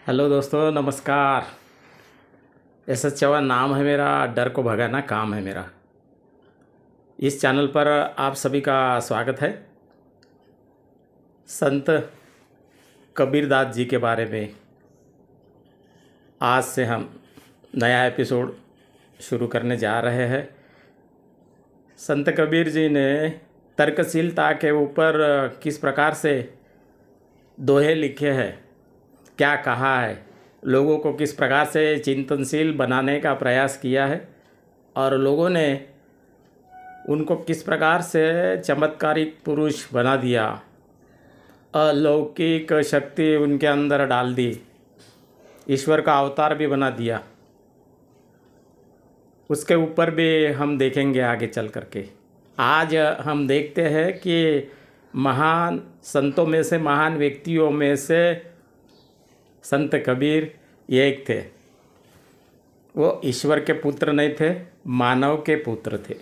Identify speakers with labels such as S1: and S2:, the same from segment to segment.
S1: Hello दोस्तों, नमस्कार। S Chauhan नाम है मेरा, डर को भगाना काम है मेरा। इस चैनल पर आप सभी का स्वागत है। संत कबीरदास जी के बारे में आज से हम नया एपिसोड शुरू करने जा रहे हैं। संत कबीर जी ने तर्कशीलता के ऊपर किस प्रकार से दोहे लिखे हैं, क्या कहा है, लोगों को किस प्रकार से चिंतनशील बनाने का प्रयास किया है और लोगों ने उनको किस प्रकार से चमत्कारिक पुरुष बना दिया, अलौकिक शक्ति उनके अंदर डाल दी, ईश्वर का अवतार भी बना दिया, उसके ऊपर भी हम देखेंगे आगे चल करके। आज हम देखते हैं कि महान संतों में से, महान व्यक्तियों में से संत कबीर एक थे। वो ईश्वर के पुत्र नहीं थे, मानव के पुत्र थे।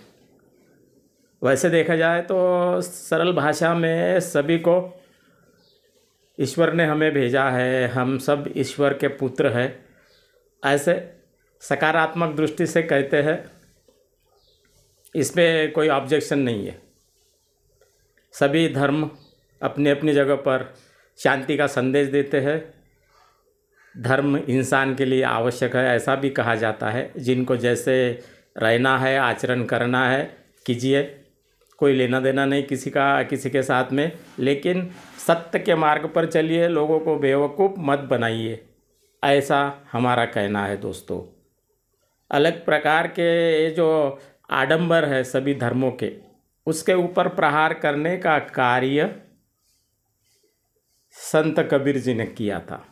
S1: वैसे देखा जाए तो सरल भाषा में सभी को ईश्वर ने हमें भेजा है, हम सब ईश्वर के पुत्र हैं, ऐसे सकारात्मक दृष्टि से कहते हैं। इसमें कोई ऑब्जेक्शन नहीं है। सभी धर्म अपनी अपनी जगह पर शांति का संदेश देते हैं। धर्म इंसान के लिए आवश्यक है, ऐसा भी कहा जाता है। जिनको जैसे रहना है, आचरण करना है, कीजिए, कोई लेना देना नहीं किसी का किसी के साथ में, लेकिन सत्य के मार्ग पर चलिए, लोगों को बेवकूफ़ मत बनाइए, ऐसा हमारा कहना है दोस्तों। अलग प्रकार के जो आडंबर है सभी धर्मों के, उसके ऊपर प्रहार करने का कार्य संत कबीर जी ने किया था।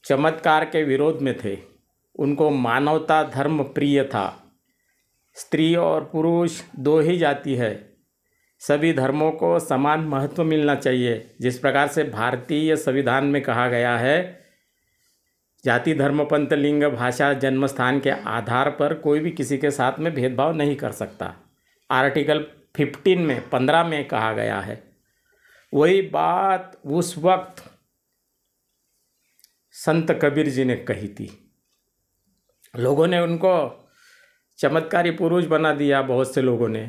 S1: चमत्कार के विरोध में थे। उनको मानवता धर्म प्रिय था। स्त्री और पुरुष दो ही जाति है, सभी धर्मों को समान महत्व मिलना चाहिए। जिस प्रकार से भारतीय संविधान में कहा गया है, जाति धर्म पंथ लिंग भाषा जन्म स्थान के आधार पर कोई भी किसी के साथ में भेदभाव नहीं कर सकता। आर्टिकल 15 में कहा गया है। वही बात उस वक्त संत कबीर जी ने कही थी। लोगों ने उनको चमत्कारी पुरुष बना दिया। बहुत से लोगों ने,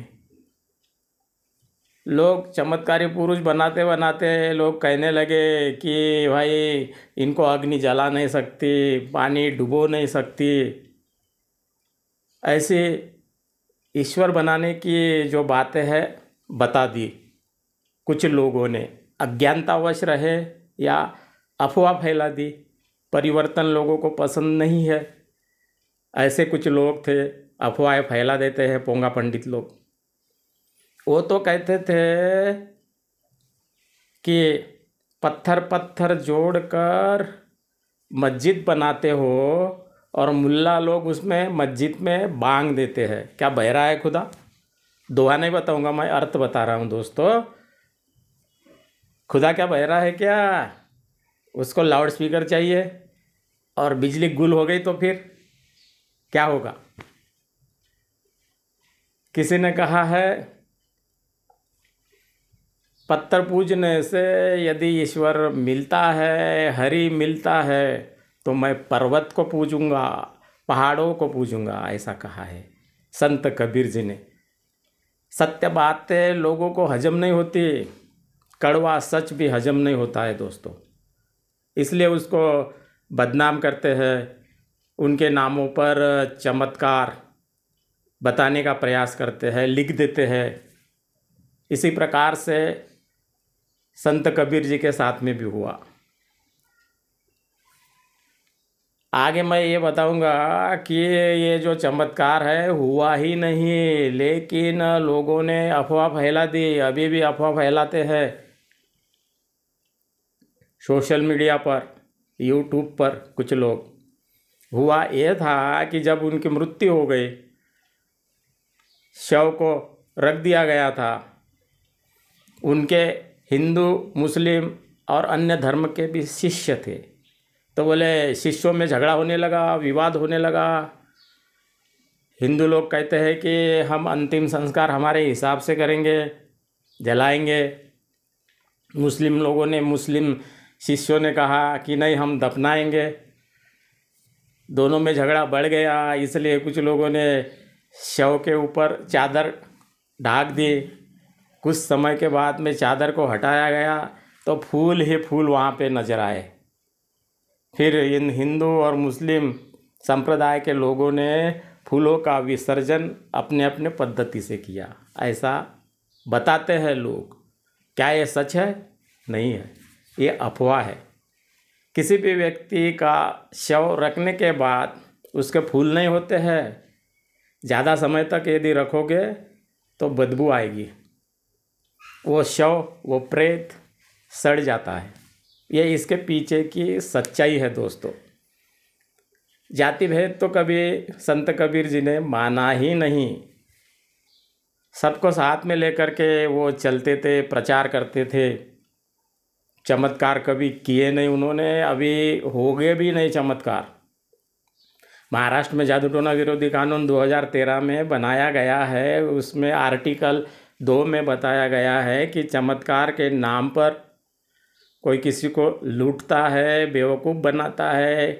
S1: लोग चमत्कारी पुरुष बनाते बनाते लोग कहने लगे कि भाई इनको अग्नि जला नहीं सकती, पानी डुबो नहीं सकती। ऐसे ईश्वर बनाने की जो बातें हैं बता दी। कुछ लोगों ने अज्ञानतावश रहे या अफवाह फैला दी। परिवर्तन लोगों को पसंद नहीं है, ऐसे कुछ लोग थे, अफवाहें फैला देते हैं पोंगा पंडित लोग। वो तो कहते थे कि पत्थर पत्थर जोड़कर मस्जिद बनाते हो और मुल्ला लोग उसमें मस्जिद में बांग देते हैं। क्या बहरा है खुदा? दोहा नहीं बताऊंगा, मैं अर्थ बता रहा हूँ दोस्तों। खुदा क्या बहरा है क्या? उसको लाउड स्पीकर चाहिए और बिजली गुल हो गई तो फिर क्या होगा? किसी ने कहा है, पत्थर पूजने से यदि ईश्वर मिलता है, हरि मिलता है, तो मैं पर्वत को पूजूंगा, पहाड़ों को पूजूंगा, ऐसा कहा है संत कबीर जी ने। सत्य बातें लोगों को हजम नहीं होती, कड़वा सच भी हजम नहीं होता है दोस्तों, इसलिए उसको बदनाम करते हैं। उनके नामों पर चमत्कार बताने का प्रयास करते हैं, लिख देते हैं। इसी प्रकार से संत कबीर जी के साथ में भी हुआ। आगे मैं ये बताऊंगा कि ये जो चमत्कार है हुआ ही नहीं, लेकिन लोगों ने अफवाह फैला दी, अभी भी अफवाह फैलाते हैं सोशल मीडिया पर, यूट्यूब पर। कुछ लोग, हुआ ये था कि जब उनकी मृत्यु हो गई, शव को रख दिया गया था, उनके हिंदू मुस्लिम और अन्य धर्म के भी शिष्य थे। तो बोले शिष्यों में झगड़ा होने लगा, विवाद होने लगा। हिंदू लोग कहते हैं कि हम अंतिम संस्कार हमारे हिसाब से करेंगे, जलाएंगे। मुस्लिम लोगों ने, मुस्लिम शिष्यों ने कहा कि नहीं, हम दफनाएंगे। दोनों में झगड़ा बढ़ गया, इसलिए कुछ लोगों ने शव के ऊपर चादर ढाक दी। कुछ समय के बाद में चादर को हटाया गया तो फूल ही फूल वहाँ पे नजर आए। फिर इन हिंदू और मुस्लिम संप्रदाय के लोगों ने फूलों का विसर्जन अपने अपने पद्धति से किया, ऐसा बताते हैं लोग। क्या ये सच है? नहीं है, ये अफवाह है। किसी भी व्यक्ति का शव रखने के बाद उसके फूल नहीं होते हैं। ज़्यादा समय तक यदि रखोगे तो बदबू आएगी, वो शव, वो प्रेत सड़ जाता है। ये इसके पीछे की सच्चाई है दोस्तों। जाति भेद तो कभी संत कबीर जी ने माना ही नहीं। सबको साथ में लेकर के वो चलते थे, प्रचार करते थे। चमत्कार कभी किए नहीं उन्होंने, अभी हो गए भी नहीं चमत्कार। महाराष्ट्र में जादू टोना विरोधी कानून 2013 में बनाया गया है। उसमें आर्टिकल 2 में बताया गया है कि चमत्कार के नाम पर कोई किसी को लूटता है, बेवकूफ़ बनाता है,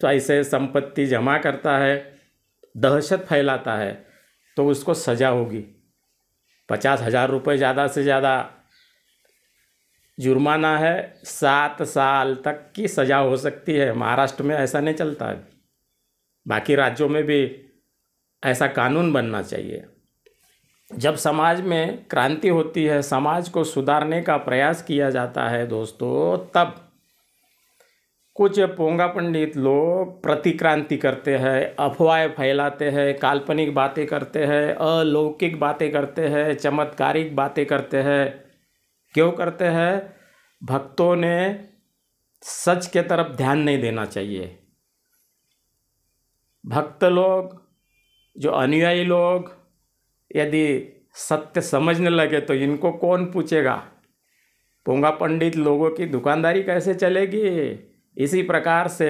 S1: तो ऐसे संपत्ति जमा करता है, दहशत फैलाता है, तो उसको सज़ा होगी। 50,000 रुपये ज़्यादा से ज़्यादा जुर्माना है, 7 साल तक की सज़ा हो सकती है। महाराष्ट्र में ऐसा नहीं चलता है, बाकी राज्यों में भी ऐसा कानून बनना चाहिए। जब समाज में क्रांति होती है, समाज को सुधारने का प्रयास किया जाता है दोस्तों, तब कुछ पोंगा पंडित लोग प्रतिक्रांति करते हैं, अफवाहें फैलाते हैं, काल्पनिक बातें करते हैं, अलौकिक बातें करते हैं, चमत्कारिक बातें करते हैं। क्यों करते हैं? भक्तों ने सच के तरफ ध्यान नहीं देना चाहिए। भक्त लोग, जो अनुयायी लोग यदि सत्य समझने लगे तो इनको कौन पूछेगा? पोंगा पंडित लोगों की दुकानदारी कैसे चलेगी? इसी प्रकार से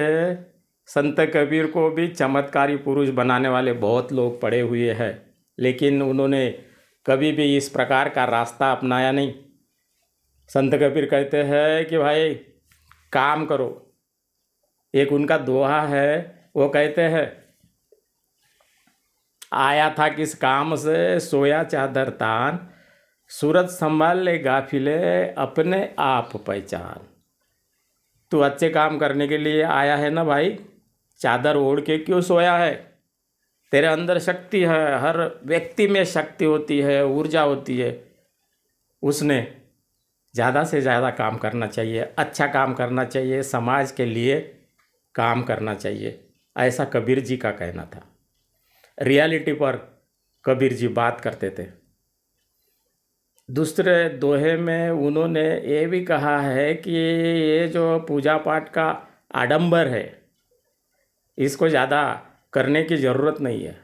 S1: संत कबीर को भी चमत्कारी पुरुष बनाने वाले बहुत लोग पड़े हुए हैं, लेकिन उन्होंने कभी भी इस प्रकार का रास्ता अपनाया नहीं। संत कबीर कहते हैं कि भाई काम करो। एक उनका दोहा है, वो कहते हैं, आया था किस काम से सोया चादर तान, सूरत संभाल ले गाफिले अपने आप पहचान। तू अच्छे काम करने के लिए आया है ना भाई, चादर ओढ़ के क्यों सोया है? तेरे अंदर शक्ति है, हर व्यक्ति में शक्ति होती है, ऊर्जा होती है। उसने ज़्यादा से ज़्यादा काम करना चाहिए, अच्छा काम करना चाहिए, समाज के लिए काम करना चाहिए, ऐसा कबीर जी का कहना था। रियलिटी पर कबीर जी बात करते थे। दूसरे दोहे में उन्होंने ये भी कहा है कि ये जो पूजा पाठ का आडंबर है, इसको ज़्यादा करने की ज़रूरत नहीं है।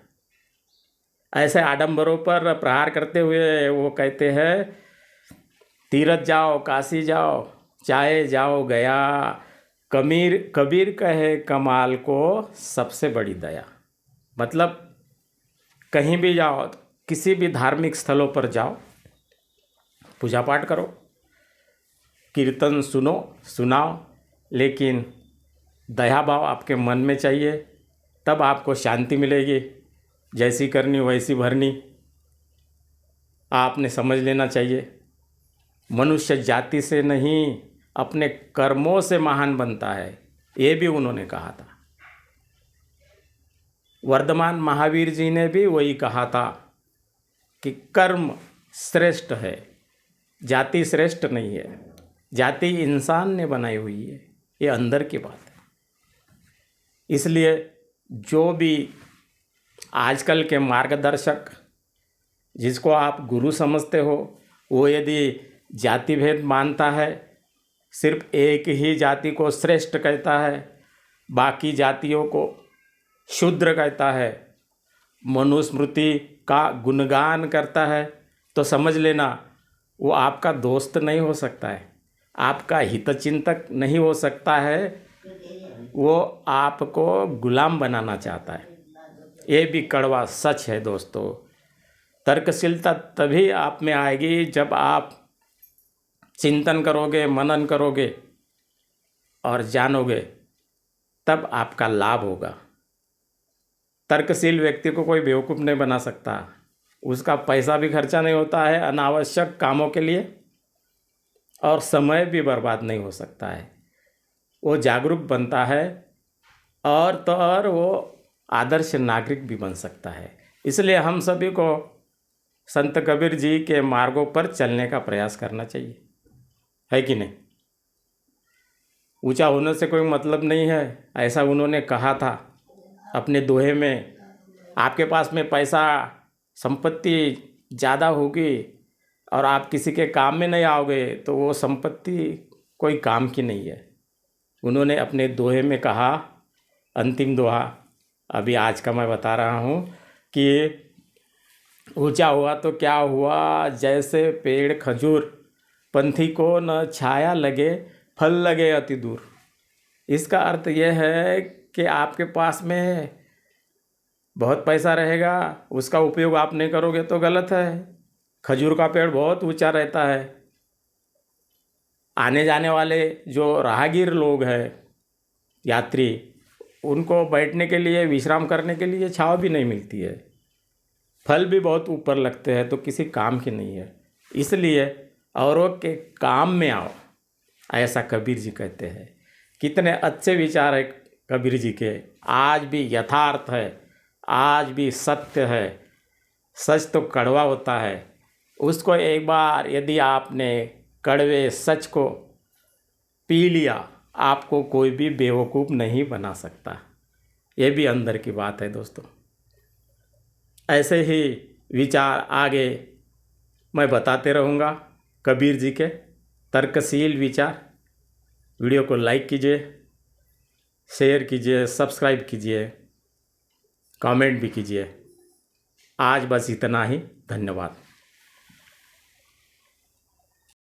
S1: ऐसे आडंबरों पर प्रहार करते हुए वो कहते हैं, तीरथ जाओ, काशी जाओ, चाहे जाओ गया, कबीर कहे कमाल को सबसे बड़ी दया। मतलब कहीं भी जाओ, किसी भी धार्मिक स्थलों पर जाओ, पूजा पाठ करो, कीर्तन सुनो, सुनाओ, लेकिन दया भाव आपके मन में चाहिए, तब आपको शांति मिलेगी। जैसी करनी वैसी भरनी आपने समझ लेना चाहिए। मनुष्य जाति से नहीं, अपने कर्मों से महान बनता है, ये भी उन्होंने कहा था। वर्धमान महावीर जी ने भी वही कहा था कि कर्म श्रेष्ठ है, जाति श्रेष्ठ नहीं है। जाति इंसान ने बनाई हुई है, ये अंदर की बात है। इसलिए जो भी आजकल के मार्गदर्शक, जिसको आप गुरु समझते हो, वो यदि जाति भेद मानता है, सिर्फ एक ही जाति को श्रेष्ठ कहता है, बाकी जातियों को शूद्र कहता है, मनुस्मृति का गुणगान करता है, तो समझ लेना वो आपका दोस्त नहीं हो सकता है, आपका हितचिंतक नहीं हो सकता है, वो आपको गुलाम बनाना चाहता है। ये भी कड़वा सच है दोस्तों। तर्कशीलता तभी आप में आएगी जब आप चिंतन करोगे, मनन करोगे, और जानोगे तब आपका लाभ होगा। तर्कशील व्यक्ति को कोई बेवकूफ़ नहीं बना सकता। उसका पैसा भी खर्चा नहीं होता है अनावश्यक कामों के लिए, और समय भी बर्बाद नहीं हो सकता है। वो जागरूक बनता है और तो और वो आदर्श नागरिक भी बन सकता है। इसलिए हम सभी को संत कबीर जी के मार्गों पर चलने का प्रयास करना चाहिए, है कि नहीं। ऊंचा होने से कोई मतलब नहीं है, ऐसा उन्होंने कहा था अपने दोहे में। आपके पास में पैसा संपत्ति ज़्यादा होगी और आप किसी के काम में नहीं आओगे तो वो संपत्ति कोई काम की नहीं है। उन्होंने अपने दोहे में कहा, अंतिम दोहा अभी आज का मैं बता रहा हूँ कि ऊंचा हुआ तो क्या हुआ, जैसे पेड़ खजूर, पंथी को न छाया लगे, फल लगे अति दूर। इसका अर्थ यह है कि आपके पास में बहुत पैसा रहेगा, उसका उपयोग आप नहीं करोगे तो गलत है। खजूर का पेड़ बहुत ऊंचा रहता है, आने जाने वाले जो राहगीर लोग हैं, यात्री, उनको बैठने के लिए, विश्राम करने के लिए छांव भी नहीं मिलती है। फल भी बहुत ऊपर लगते हैं, तो किसी काम की नहीं है। इसलिए औरों के काम में आओ, ऐसा कबीर जी कहते हैं। कितने अच्छे विचार है कबीर जी के, आज भी यथार्थ है, आज भी सत्य है। सच तो कड़वा होता है, उसको एक बार यदि आपने कड़वे सच को पी लिया, आपको कोई भी बेवकूफ़ नहीं बना सकता। ये भी अंदर की बात है दोस्तों। ऐसे ही विचार आगे मैं बताते रहूँगा, कबीर जी के तर्कशील विचार। वीडियो को लाइक कीजिए, शेयर कीजिए, सब्सक्राइब कीजिए, कमेंट भी कीजिए। आज बस इतना ही, धन्यवाद।